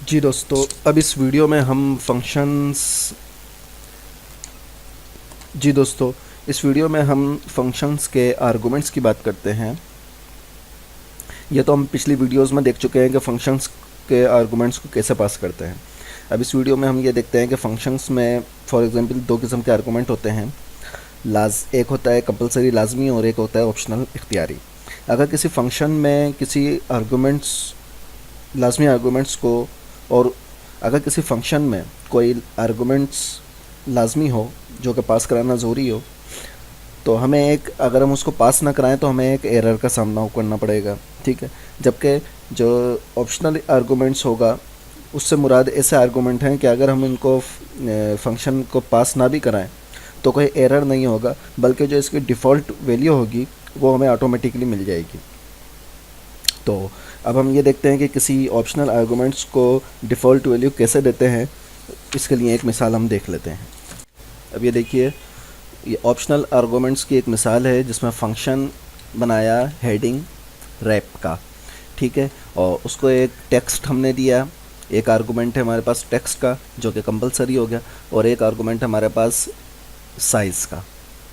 जी दोस्तों, अब इस वीडियो में हम फंक्शंस के आर्गुमेंट्स की बात करते हैं। ये तो हम पिछली वीडियोस में देख चुके हैं कि फंक्शंस के आर्गुमेंट्स को कैसे पास करते हैं। अब इस वीडियो में हम ये देखते हैं कि फंक्शंस में फॉर एग्जांपल दो किस्म के आर्गुमेंट होते हैं। एक होता है कंपलसरी लाजमी और एक होता है ऑप्शनल इख्तियारी। अगर किसी फंक्शन में किसी आर्गुमेंट्स लाजमी आर्गुमेंट्स को और अगर किसी फंक्शन में कोई आर्गुमेंट्स लाजमी हो जो कि पास कराना ज़रूरी हो, तो हमें अगर हम उसको पास ना कराएं तो हमें एक एरर का सामना करना पड़ेगा, ठीक है। जबकि जो ऑप्शनल आर्गुमेंट्स होगा उससे मुराद ऐसे आर्गुमेंट हैं कि अगर हम इनको फंक्शन को पास ना भी कराएं तो कोई एरर नहीं होगा, बल्कि जो इसकी डिफ़ॉल्ट वैल्यू होगी वो हमें ऑटोमेटिकली मिल जाएगी। तो अब हम ये देखते हैं कि किसी ऑप्शनल आर्गुमेंट्स को डिफ़ॉल्ट वैल्यू कैसे देते हैं। इसके लिए एक मिसाल हम देख लेते हैं। अब ये देखिए, ये ऑप्शनल आर्गुमेंट्स की एक मिसाल है जिसमें फ़ंक्शन बनाया हेडिंग रैप का, ठीक है, और उसको एक टेक्स्ट हमने दिया। एक आर्गुमेंट है हमारे पास टेक्स्ट का जो कि कंपलसरी हो गया, और एक आर्गुमेंट हमारे पास साइज़ का,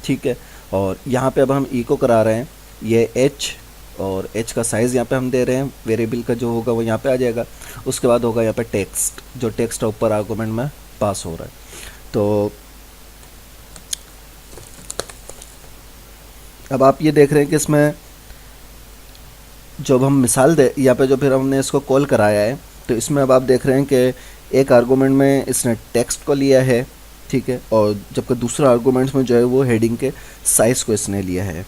ठीक है। और यहाँ पे अब हम ई को करा रहे हैं, ये एच और एच का साइज़ यहाँ पे हम दे रहे हैं। वेरिएबल का जो होगा वो यहाँ पे आ जाएगा। उसके बाद होगा यहाँ पे टेक्स्ट, जो टेक्स्ट ऊपर आर्गुमेंट में पास हो रहा है। तो अब आप ये देख रहे हैं कि इसमें जब हम मिसाल दे यहाँ पे जो फिर हमने इसको कॉल कराया है, तो इसमें अब आप देख रहे हैं कि एक आर्गुमेंट में इसने टेक्स्ट को लिया है, ठीक है, और जबकि दूसरा आर्गुमेंट्स में जो है वो हेडिंग के साइज़ को इसने लिया है।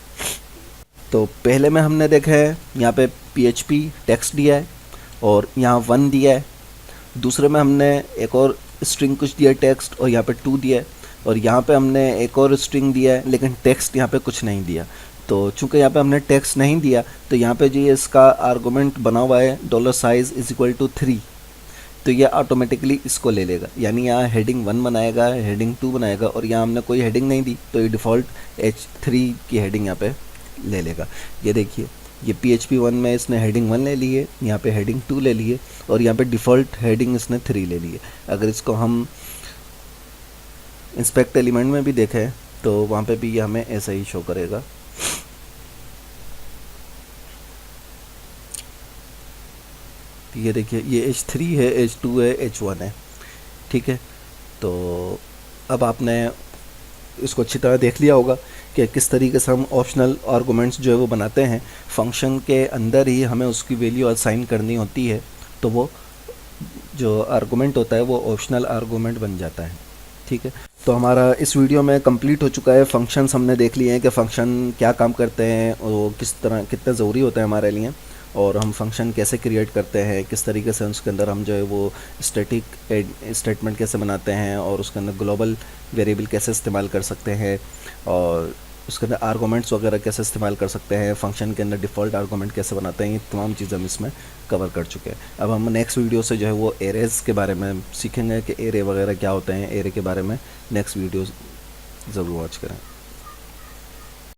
तो पहले में हमने देखा है यहाँ पे PHP टेक्स्ट दिया है और यहाँ 1 दिया है। दूसरे में हमने एक और स्ट्रिंग कुछ दिया टेक्स्ट और यहाँ पे 2 दिया है, और यहाँ पे हमने एक और स्ट्रिंग दिया है लेकिन टेक्स्ट यहाँ पे कुछ नहीं दिया। तो चूंकि यहाँ पे हमने टेक्स्ट नहीं दिया तो यहाँ पे जो ये इसका आर्गुमेंट बना हुआ है $size = 3, तो ये ऑटोमेटिकली इसको ले लेगा। यानी यहाँ हेडिंग 1 बनाएगा, हेडिंग 2 बनाएगा, और यहाँ हमने कोई हेडिंग नहीं दी तो ये डिफ़ॉल्ट H3 की हेडिंग यहाँ पे ले लेगा। ये देखिए, ये PHP 1 में इसने हेडिंग 1 ले ली है, यहाँ पे हेडिंग 2 ले ली है, और यहाँ पे डिफ़ॉल्ट हेडिंग इसने 3 ले ली है। अगर इसको हम इंस्पेक्ट एलिमेंट में भी देखें तो वहाँ पे भी ये हमें ऐसा ही शो करेगा। ये देखिए, ये H3 है, H2 है, H1 है, ठीक है। तो अब आपने इसको अच्छी तरह देख लिया होगा कि किस तरीके से हम ऑप्शनल आर्गुमेंट्स जो है वो बनाते हैं। फंक्शन के अंदर ही हमें उसकी वैल्यू असाइन करनी होती है, तो वो जो आर्गुमेंट होता है वो ऑप्शनल आर्गुमेंट बन जाता है, ठीक है। तो हमारा इस वीडियो में कंप्लीट हो चुका है। फंक्शंस हमने देख लिए हैं कि फ़ंक्शन क्या काम करते हैं और किस तरह कितना ज़रूरी होता है हमारे लिए, और हम फंक्शन कैसे क्रिएट करते हैं, किस तरीके से उसके अंदर हम जो है वो स्टैटिक स्टेटमेंट कैसे बनाते हैं, और उसके अंदर ग्लोबल वेरिएबल कैसे इस्तेमाल कर सकते हैं, और उसके अंदर आर्गुमेंट्स वगैरह कैसे इस्तेमाल कर सकते हैं, फंक्शन के अंदर डिफ़ॉल्ट आर्गुमेंट कैसे बनाते हैं। ये तमाम चीज़ें हम इसमें कवर कर चुके हैं। अब हम नेक्स्ट वीडियो से जो है वो एरेज़ के बारे में सीखेंगे कि एरे वगैरह क्या होते हैं। एरे के बारे में नेक्स्ट वीडियो ज़रूर वॉच करें।